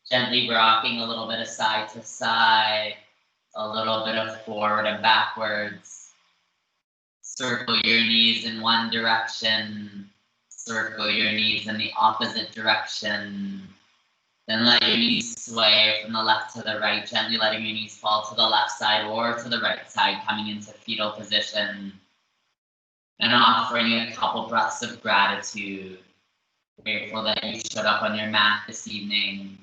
Gently rocking a little bit of side to side. A little bit of forward and backwards. Circle your knees in one direction. Circle your knees in the opposite direction. Then let your knees sway from the left to the right. Gently letting your knees fall to the left side or to the right side, coming into fetal position. And offering a couple breaths of gratitude. Grateful that you showed up on your mat this evening.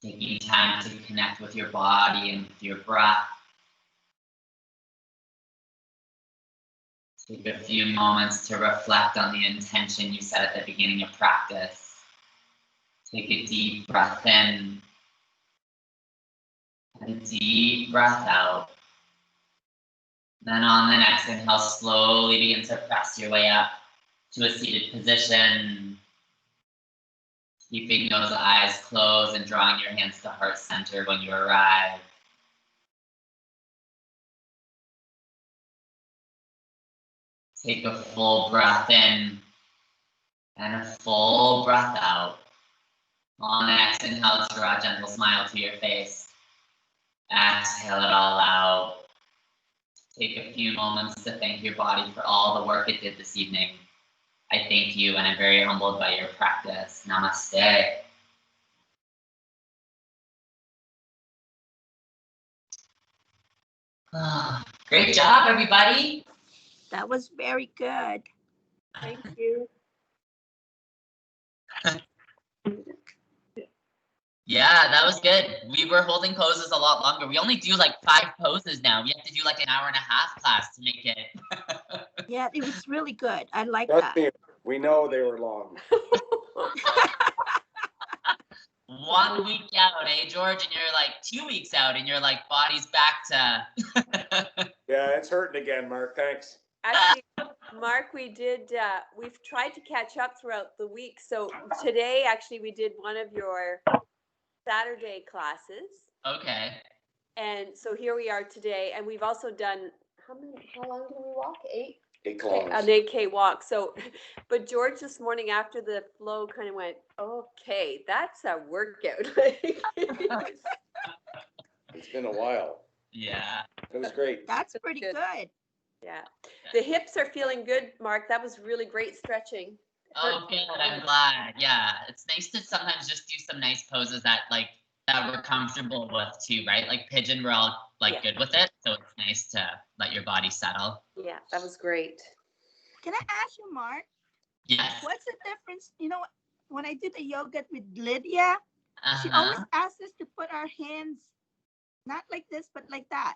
Taking time to connect with your body and with your breath. Take a few moments to reflect on the intention you set at the beginning of practice. Take a deep breath in and a deep breath out. Then on the next inhale, slowly begin to press your way up to a seated position. Keeping those eyes closed and drawing your hands to heart center when you arrive. Take a full breath in and a full breath out. Long exhale, draw a gentle smile to your face. Exhale it all out. Take a few moments to thank your body for all the work it did this evening. I thank you and I'm very humbled by your practice. Namaste. Great job, everybody. That was very good. Thank you. Yeah, that was good. We were holding poses a lot longer. We only do like 5 poses now. We have to do like an hour and a half class to make it. Yeah, it was really good. I like Trust that. me, we know they were long. 1 week out, eh, George? And you're like 2 weeks out and you're like, body's back to. Yeah, it's hurting again, Mark. Thanks. Actually, Mark, we've tried to catch up throughout the week. So today, actually, we did one of your Saturday classes. Okay. And so here we are today. And we've also done, how long did we walk? 8? 8 An kilometers. 8K walk. So, but George this morning after the flow kind of went, okay, that's a workout. It's been a while. Yeah. It was great. That's pretty Good. good. Yeah. The hips are feeling good, Mark. That was really great stretching. Oh, good. I'm glad. Yeah. It's nice to sometimes just do some nice poses that we're comfortable with too, right? Like pigeon, we're all like good with it. So it's nice to let your body settle. Yeah, that was great. Can I ask you, Mark, Yes. what's the difference? You know, when I did the yoga with Lydia, she always asks us to put our hands not like this, but like that.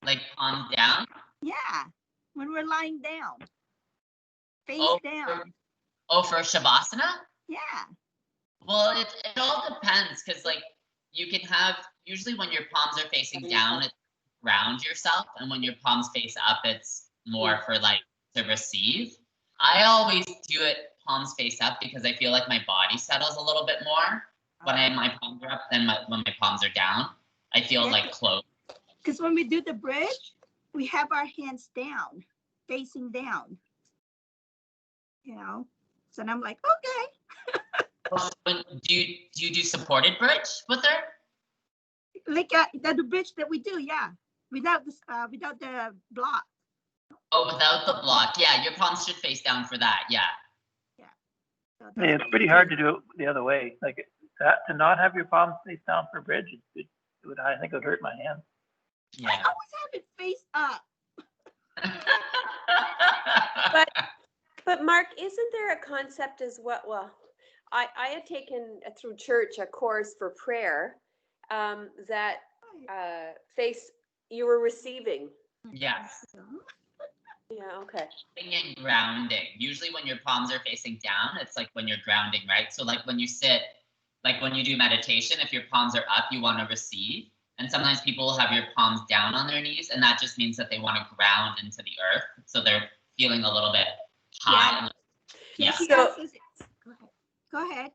Like palms down. Yeah, when we're lying down, face down. For Shavasana? Yeah. Well, it all depends because like you can have usually when your palms are facing down, it's ground yourself, and when your palms face up, it's more for like to receive. I always do it palms face up because I feel like my body settles a little bit more when my palms are up than when my palms are down. I feel like close. Because when we do the bridge, we have our hands down, facing down. You know, so I'm like, okay. Do you do supported bridge with her? Like the bridge that we do, yeah, without the block. Oh, without the block, yeah. Your palms should face down for that, yeah. So I mean, it's pretty hard to do it the other way. Like to not have your palms face down for bridge, I think it would hurt my hands. Yeah. I always have it face up. But Mark, isn't there a concept as well? Well, I had taken through church a course for prayer that you were receiving. Yes. Yeah, okay. And grounding. Usually when your palms are facing down, it's like when you're grounding, right? So like when you sit, like when you do meditation, if your palms are up, you want to receive. And sometimes people will have your palms down on their knees, and that just means that they want to ground into the earth. So they're feeling a little bit high. Yeah. So, Go ahead.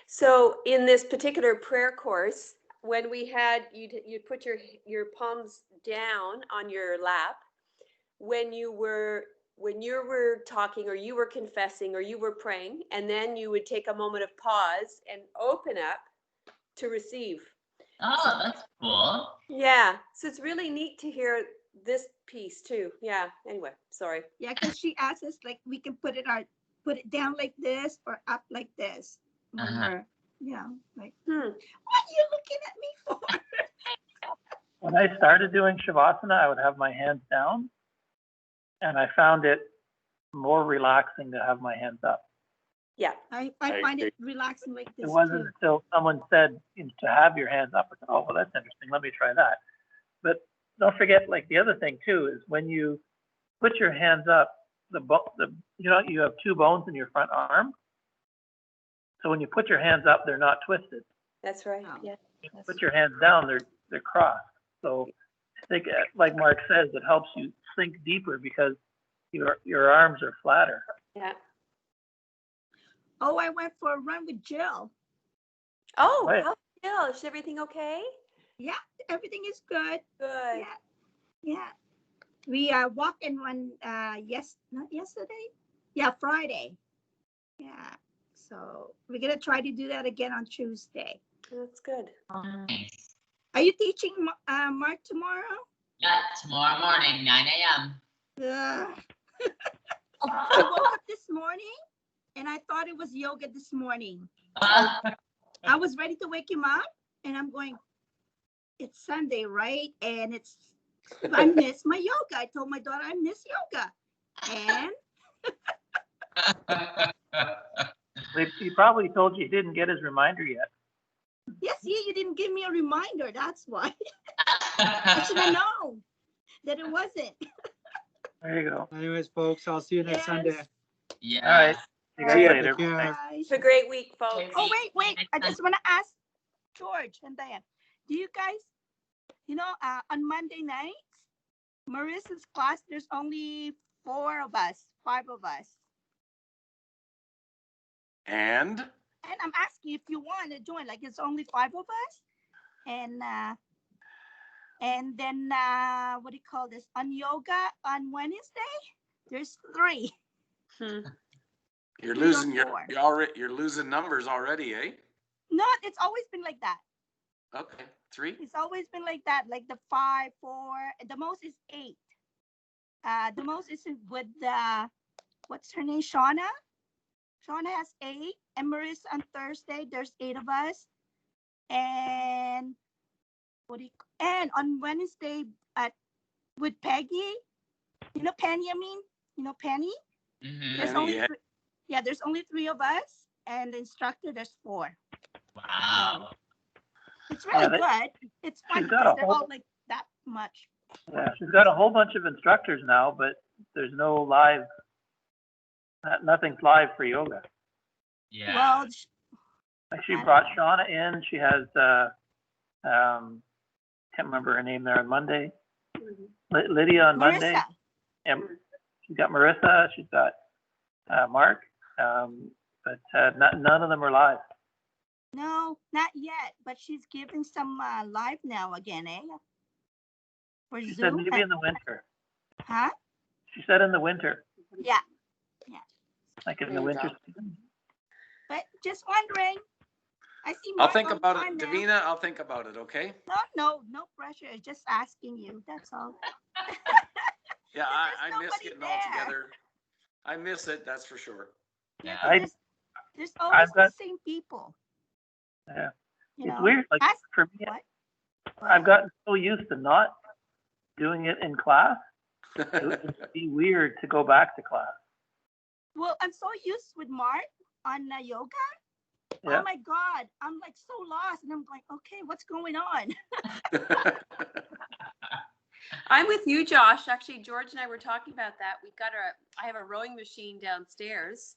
So in this particular prayer course, when we had you'd put your palms down on your lap when you were talking or you were confessing or you were praying, and then you would take a moment of pause and open up to receive. Oh, that's cool. Yeah, so it's really neat to hear this piece too. Yeah, anyway, sorry. Yeah, because she asked us like we can put it down like this or up like this. When we're, like, what are you looking at me for? When I started doing Shavasana, I would have my hands down, and I found it more relaxing to have my hands up. Yeah. I find it relaxing like this. It wasn't until someone said to have your hands up. I thought, oh, well, that's interesting. Let me try that. But don't forget, like the other thing too is when you put your hands up, you have 2 bones in your front arm. So when you put your hands up, they're not twisted. That's right. Oh. Yeah. Put your hands down, they're crossed. So I think, like Mark says, it helps you sink deeper because your arms are flatter. Yeah. Oh, I went for a run with Jill. Oh, Right. how's Jill? Is everything okay? Yeah, everything is good. Good. Yeah. We are walking one, not yesterday? Yeah, Friday. Yeah, so we're gonna try to do that again on Tuesday. That's good. Nice. Are you teaching, Mark, tomorrow? Yeah, tomorrow morning, 9 a.m. Ugh. I woke up this morning and I thought it was yoga this morning. I was ready to wake him up and I'm going, it's Sunday, right? And I miss my yoga. I told my daughter I miss yoga. And He probably told you he didn't get his reminder yet. yes, you didn't give me a reminder. That's why. I should have known that it wasn't. There you go. Anyways, folks, I'll see you next Yes. Sunday. Yeah. All right. See you guys See ya. later. Take care. Thanks. Bye. Have a great week, folks. Oh, wait. I just want to ask George and Diane. Do you guys, on Monday nights, Marissa's class, there's only 5 of us. And And I'm asking if you want to join, like it's only 5 of us. And then, what do you call this? On yoga on Wednesday, there's 3. Hmm. you're Three or losing four. you're losing numbers already, eh? No, it's always been like that. Okay, 3. It's always been like that, like the 5, 4, the most is 8. The most is with what's her name, Shauna? Shauna has 8, and Marissa on Thursday, there's 8 of us. And and on Wednesday with Peggy, Penny, Penny? Mhm. There's Penny, only yeah. 3, there's only 3 of us, and the instructor, there's 4. Wow. It's really Yeah, good. It's fun she's got because a they're whole- all like that much. Yeah, she's got a whole bunch of instructors now, but there's no live, nothing's live for yoga. Yeah. Well, Like she I don't brought know. Shauna in. She has, can't remember her name there on Monday. Lydia on Monday. Marissa. And she's got Marissa. She's got Mark. But none of them are live. No, not yet, but she's giving some live now again, eh? For She said Zoom. maybe in the winter. Huh? She said in the winter, Yeah. like in the There you winter go. season. But just wondering. I see I'll Mark think all the about time it, now. Davina. I'll think about it. Okay. No pressure. Just asking you. That's all. Yeah, I There's miss nobody getting all there. together. I miss it. That's for sure. Yeah, Yeah. there's always I've got- the same people. Yeah. You It's know? weird. Like Ask- for me, what? I've gotten so used to not doing it in class. It would be weird to go back to class. Well, I'm so used with Mark on yoga. Yeah. Oh my God, I'm like so lost, and I'm going, okay, what's going on? I'm with you, Josh. Actually, George and I were talking about that. I have a rowing machine downstairs,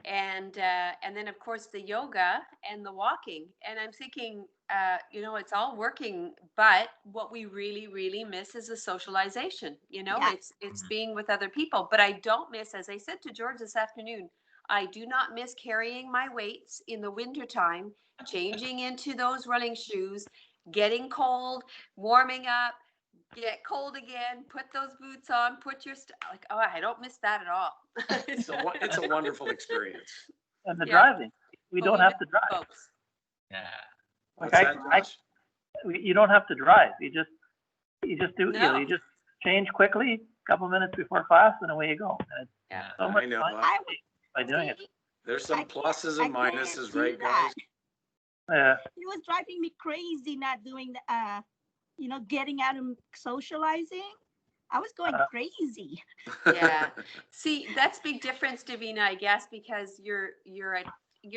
and then of course the yoga and the walking. And I'm thinking, it's all working, but what we really, really miss is the socialization. Yeah. It's being with other people. But I don't miss, as I said to George this afternoon, I do not miss carrying my weights in the wintertime, changing into those running shoes, getting cold, warming up, get cold again, put those boots on, put your I don't miss that at all. It's a wonderful experience. And the Yeah. driving, we But don't we have to drive. folks. Yeah. What's Like that, Josh? you don't have to drive. You just do, No. you just change quickly, a couple minutes before class, and away you go. And it's Yeah. so much I know. fun I would by doing it. see, There's I some can't- pluses I and can't minuses, do right, that. guys? Yeah. It was driving me crazy not doing the, getting out and socializing. I was going crazy. Yeah. See, that's big difference, Davina, I guess, because you're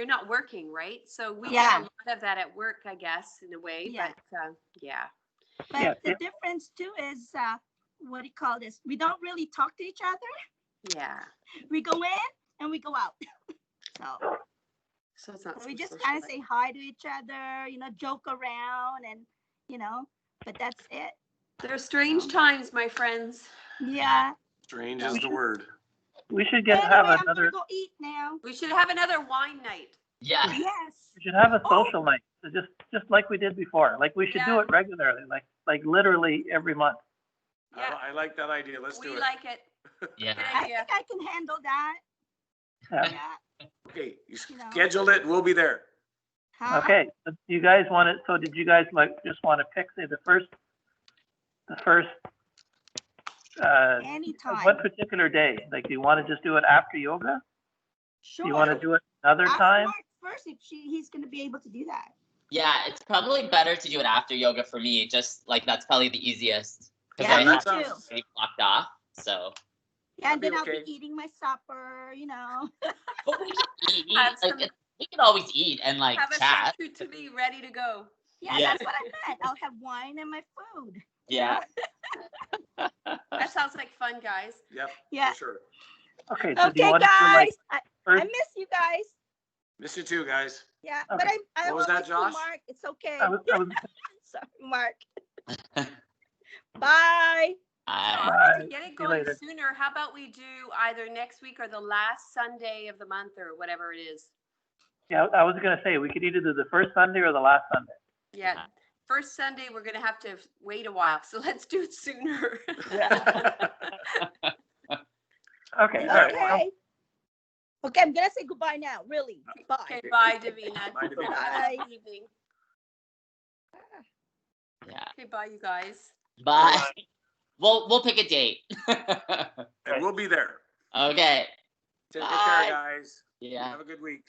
not working, right? So we Yeah. get a lot of that at work, I guess, in a way. Yeah. But yeah. But Yeah, the yeah. difference too is, what do you call this? We don't really talk to each other. Yeah. We go in and we go out. So So it's not. we so just social, kind of right? say hi to each other, joke around, and but that's it. They're strange times, my friends. Yeah. Strange is the word. We should Anyway, have I'm another. gonna go eat now. We should have another wine night. Yeah. Yes. We should have a Oh. social night, so just like we did before. Like we should do Yeah. it regularly, like literally every month. Yeah. I like that idea. Let's do We it. like it. Yeah. Good I idea. think I can handle that. Yeah. Yeah. Okay, you You know. schedule it, we'll be there. Huh? Okay, so you guys want it, so did you guys like, just want to pick, say, the first, Anytime. what particular day? Like, do you want to just do it after yoga? Sure. Do you want to do it another Ask time? Mark first if he's gonna be able to do that. Yeah, it's probably better to do it after yoga for me. Just like that's probably the easiest. Because Yeah, I me have that too. sounds- it blocked off. So Yeah, and That'd be then I'll okay. be eating my supper, you know. but we can eat. Have Like, some- we can always eat and like Have a chat. to be ready to go. Yeah, Yeah. that's what I meant. I'll have wine and my food. Yeah. That sounds like fun, guys. Yep, Yeah. for sure. Okay, so do you Okay, want to do like, guys. I first, miss you guys. Miss you too, guys. Yeah, Okay. but I What was that, always do Josh? Mark. It's okay. I was, Sorry, Mark. Bye. I- To get it See you going later. sooner, how about we do either next week or the last Sunday of the month or whatever it is? yeah, I was gonna say, we could either do the first Sunday or the last Sunday. Yeah, first Sunday, we're gonna have to wait a while, so let's do it sooner. Okay, all right. well, Okay. Okay, I'm gonna say goodbye now. Really. Bye. Okay, bye, Davina. Bye, Davina. Bye. Good evening. Yeah. Okay, bye, you guys. Bye. We'll pick a date. And we'll be there. Okay. Take Bye. care, guys. Yeah. Have a good week.